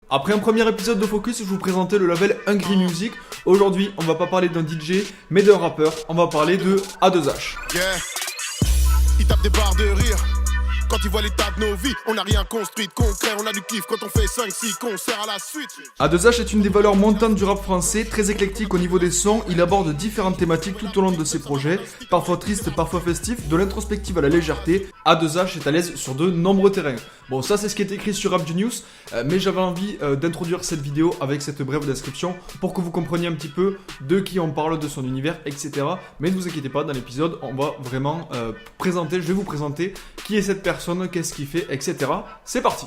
Après un premier épisode de Focus, je vous présentais le label Hungry Music. Aujourd'hui, on va pas parler d'un DJ, mais d'un rappeur. On va parler de A2H. Yeah. Ils tapent des barres de rire. Quand ils voient l'état de nos vies, on n'a rien construit de concret, on a du kiff quand on fait 5-6 concerts à la suite. A2H est une des valeurs montantes du rap français, très éclectique au niveau des sons, il aborde différentes thématiques tout au long de ses projets, parfois tristes, parfois festifs, de l'introspective à la légèreté. A2H est à l'aise sur de nombreux terrains. Bon, ça c'est ce qui est écrit sur Rap Genius, mais j'avais envie d'introduire cette vidéo avec cette brève description pour que vous compreniez un petit peu de qui on parle, de son univers, etc. Mais ne vous inquiétez pas, dans l'épisode, on va vraiment je vais vous présenter qui est cette personne, qu'est-ce qu'il fait, etc. C'est parti!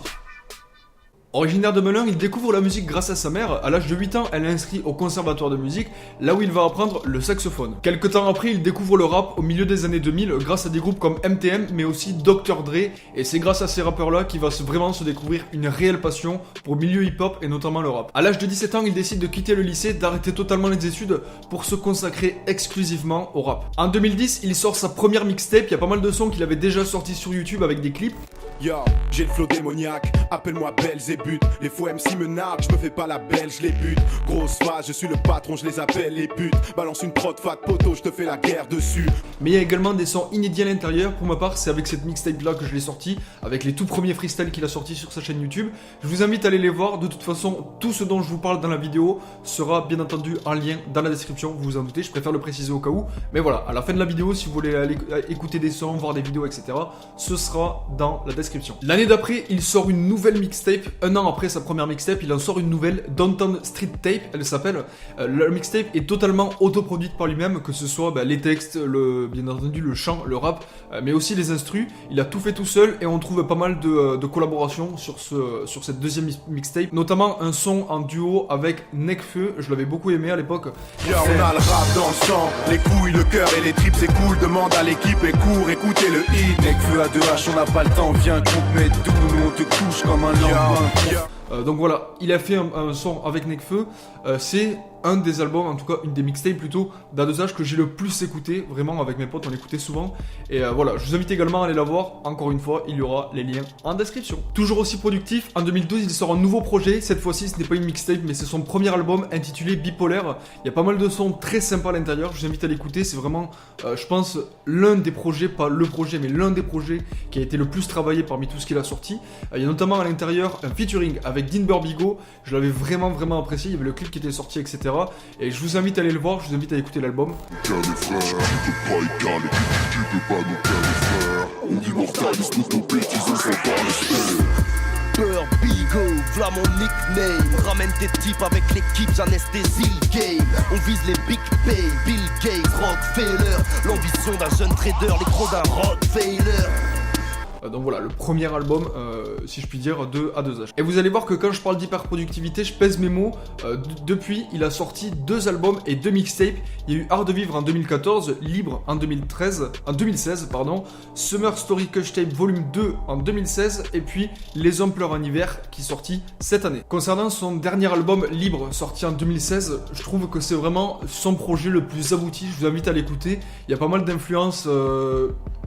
Originaire de Melun, il découvre la musique grâce à sa mère. À l'âge de 8 ans, elle est inscrite au conservatoire de musique, là où il va apprendre le saxophone. Quelque temps après, il découvre le rap au milieu des années 2000 grâce à des groupes comme MTM, mais aussi Dr. Dre. Et c'est grâce à ces rappeurs-là qu'il va vraiment se découvrir une réelle passion pour le milieu hip-hop et notamment le rap. À l'âge de 17 ans, il décide de quitter le lycée, d'arrêter totalement les études pour se consacrer exclusivement au rap. En 2010, il sort sa première mixtape. Il y a pas mal de sons qu'il avait déjà sortis sur YouTube avec des clips. Yo, j'ai le flow démoniaque, appelle-moi Belzébuth. Les faux MC me narguent, je me fais pas la belle, je les bute. Grosse phase, je suis le patron, je les appelle les putes. Balance une prod fat poteau, je te fais la guerre dessus. Mais il y a également des sons inédits à l'intérieur. Pour ma part, c'est avec cette mixtape là que je l'ai sorti, avec les tout premiers freestyles qu'il a sortis sur sa chaîne YouTube. Je vous invite à aller les voir. De toute façon, tout ce dont je vous parle dans la vidéo sera bien entendu en lien dans la description. Vous vous en doutez, je préfère le préciser au cas où. Mais voilà, à la fin de la vidéo, si vous voulez aller écouter des sons, voir des vidéos, etc., ce sera dans la description. L'année d'après, il sort une nouvelle mixtape. Un an après sa première mixtape, il en sort une nouvelle, Downtown Street Tape, elle s'appelle. La mixtape est totalement autoproduite par lui-même, que ce soit les textes, bien entendu le chant, le rap, mais aussi les instrus. Il a tout fait tout seul et on trouve pas mal de collaborations sur cette deuxième mixtape, notamment un son en duo avec Nekfeu. Je l'avais beaucoup aimé à l'époque. Yo, on a le rap dans le sang, les couilles, le cœur et les tripes, c'est cool. Demande à l'équipe et cours, écoutez le hit. Nekfeu à 2H, on n'a pas le temps, viens qu'on te mette doux, nous on te couche comme un lendemain. Donc voilà, il a fait un son avec Nekfeu. C'est un des albums, en tout cas une des mixtapes plutôt, d'A2H que j'ai le plus écouté. Vraiment, avec mes potes, on l'écoutait souvent. Et voilà, je vous invite également à aller la voir. Encore une fois, il y aura les liens en description. Toujours aussi productif, en 2012, il sort un nouveau projet. Cette fois-ci, ce n'est pas une mixtape, mais c'est son premier album intitulé Bipolaire. Il y a pas mal de sons très sympas à l'intérieur. Je vous invite à l'écouter. C'est vraiment, je pense, l'un des projets, pas le projet, mais l'un des projets qui a été le plus travaillé parmi tout ce qu'il a sorti. Il y a notamment à l'intérieur un featuring avec Dean Burbigo. Je l'avais vraiment apprécié. Il y avait le clip qui était sorti, etc. Et je vous invite à aller le voir, je vous invite à écouter l'album. Burbigo, v'là mon nickname. Ramène tes types avec l'équipe, j'anesthésie le game. On vise les big pay, Bill Gates, Rockefeller. L'ambition d'un jeune trader, les crocs d'un Rottweiler. Donc voilà, le premier album, si je puis dire, de A2H. Et vous allez voir que quand je parle d'hyperproductivité, je pèse mes mots. Depuis, il a sorti 2 albums et 2 mixtapes. Il y a eu Art de Vivre en 2014, Libre en 2016, Summer Story Cush Tape Volume 2 en 2016, et puis Les Hommes pleurent en hiver, qui est sorti cette année. Concernant son dernier album, Libre, sorti en 2016, je trouve que c'est vraiment son projet le plus abouti. Je vous invite à l'écouter. Il y a pas mal d'influences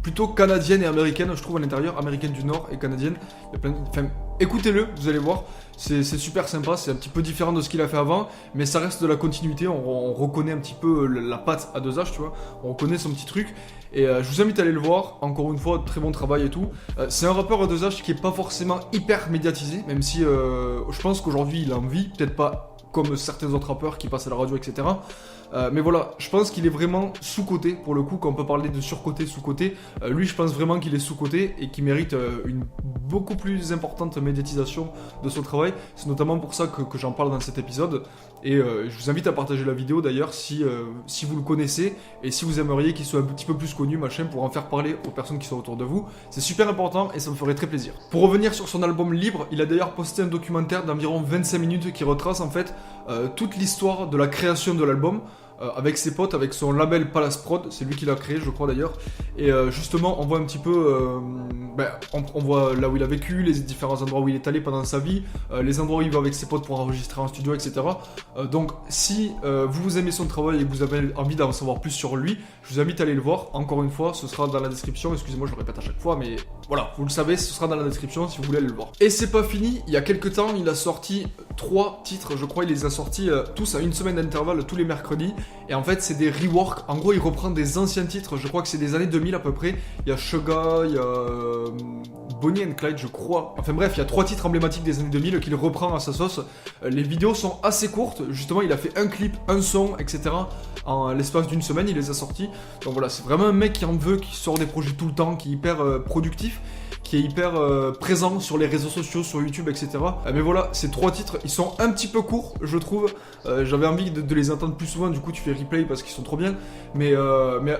plutôt canadienne et américaine, je trouve, à l'intérieur, américaine du Nord et canadienne. Il y a plein de... Enfin, écoutez-le, vous allez voir, c'est super sympa, c'est un petit peu différent de ce qu'il a fait avant, mais ça reste de la continuité, on reconnaît un petit peu la patte A2H, tu vois, on reconnaît son petit truc, et je vous invite à aller le voir, encore une fois, très bon travail et tout. C'est un rappeur A2H qui est pas forcément hyper médiatisé, même si je pense qu'aujourd'hui il a envie, peut-être pas comme certains autres rappeurs qui passent à la radio, etc. Mais voilà, je pense qu'il est vraiment sous-coté, pour le coup, quand on peut parler de surcoté, sous-coté. Lui, je pense vraiment qu'il est sous-coté et qu'il mérite une beaucoup plus importante médiatisation de son travail. C'est notamment pour ça que j'en parle dans cet épisode. Et je vous invite à partager la vidéo d'ailleurs si vous le connaissez et si vous aimeriez qu'il soit un petit peu plus connu, machin, pour en faire parler aux personnes qui sont autour de vous. C'est super important et ça me ferait très plaisir. Pour revenir sur son album Libre, il a d'ailleurs posté un documentaire d'environ 25 minutes qui retrace en fait toute l'histoire de la création de l'album. avec ses potes, avec son label Palace Prod, c'est lui qui l'a créé je crois d'ailleurs, et justement on voit un petit peu, on voit là où il a vécu, les différents endroits où il est allé pendant sa vie, les endroits où il va avec ses potes pour enregistrer en studio, etc. Donc si vous aimez son travail et que vous avez envie d'en savoir plus sur lui, je vous invite à aller le voir, encore une fois, ce sera dans la description, excusez-moi je le répète à chaque fois, mais voilà, vous le savez, ce sera dans la description si vous voulez aller le voir. Et c'est pas fini, il y a quelques temps, il a sorti 3 titres, je crois, il les a sortis tous à une semaine d'intervalle, tous les mercredis, et en fait c'est des reworks, en gros il reprend des anciens titres, je crois que c'est des années 2000 à peu près, il y a Sugar, il y a Bonnie and Clyde je crois, enfin bref il y a 3 titres emblématiques des années 2000 qu'il reprend à sa sauce. Les vidéos sont assez courtes, justement il a fait un clip, un son, etc. En l'espace d'une semaine il les a sortis, donc voilà c'est vraiment un mec qui en veut, qui sort des projets tout le temps, qui est hyper productif, qui est hyper présent sur les réseaux sociaux, sur YouTube, etc. Mais voilà, ces 3 titres, ils sont un petit peu courts, je trouve. J'avais envie de les entendre plus souvent, du coup tu fais replay parce qu'ils sont trop bien. Mais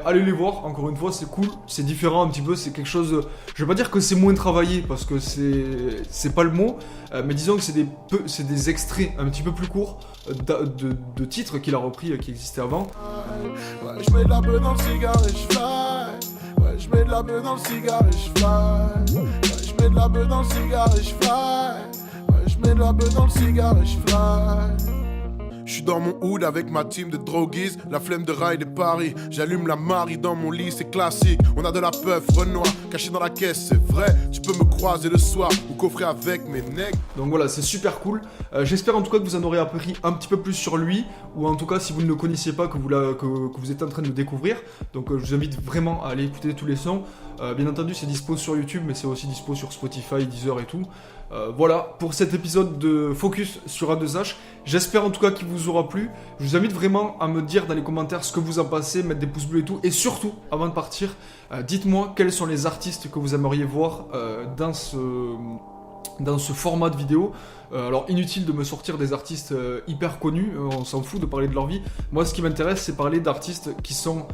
allez les voir, encore une fois, c'est cool, c'est différent un petit peu, c'est quelque chose... Je vais pas dire que c'est moins travaillé, parce que c'est pas le mot, mais disons que c'est des extraits un petit peu plus courts de titres qu'il a repris, qui existaient avant. Ouais, je mets de la beuh dans le cigare et je fly. Ouais, je mets de la beuh dans le cigare et je fly. Ouais, je mets de la beuh dans le cigare et je fly. Ouais, je mets de la beuh dans le cigare et je fly. Je suis dans mon hood avec ma team de droguies, la flemme de rail de Paris. J'allume la Marie dans mon lit, c'est classique. On a de la puff, Renoir, caché dans la caisse, c'est vrai. Tu peux me croiser le soir ou coffrer avec mes necks. Donc voilà, c'est super cool. J'espère en tout cas que vous en aurez appris un petit peu plus sur lui, ou en tout cas si vous ne le connaissiez pas, que vous êtes en train de le découvrir. Donc je vous invite vraiment à aller écouter tous les sons. Bien entendu c'est dispo sur YouTube, mais c'est aussi dispo sur Spotify, Deezer et tout. Voilà pour cet épisode de Focus sur A2H. J'espère en tout cas qu'il vous aura plu. Je vous invite vraiment à me dire dans les commentaires ce que vous en pensez, mettre des pouces bleus et tout. Et surtout, avant de partir, dites-moi quels sont les artistes que vous aimeriez voir dans ce format de vidéo. Alors inutile de me sortir des artistes hyper connus, on s'en fout de parler de leur vie. Moi ce qui m'intéresse c'est parler d'artistes qui ont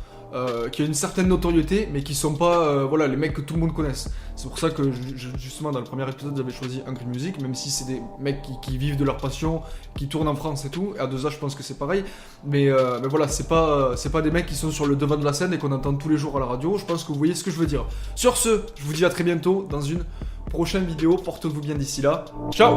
une certaine notoriété mais qui sont pas voilà, les mecs que tout le monde connaisse. C'est pour ça que justement dans le premier épisode j'avais choisi Angry Music, même si c'est des mecs qui vivent de leur passion, qui tournent en France et tout. A2A je pense que c'est pareil, mais voilà, c'est pas des mecs qui sont sur le devant de la scène et qu'on entend tous les jours à la radio. Je pense que vous voyez ce que je veux dire. Sur ce, je vous dis à très bientôt dans une prochaine vidéo. Portez-vous bien d'ici là. Ciao.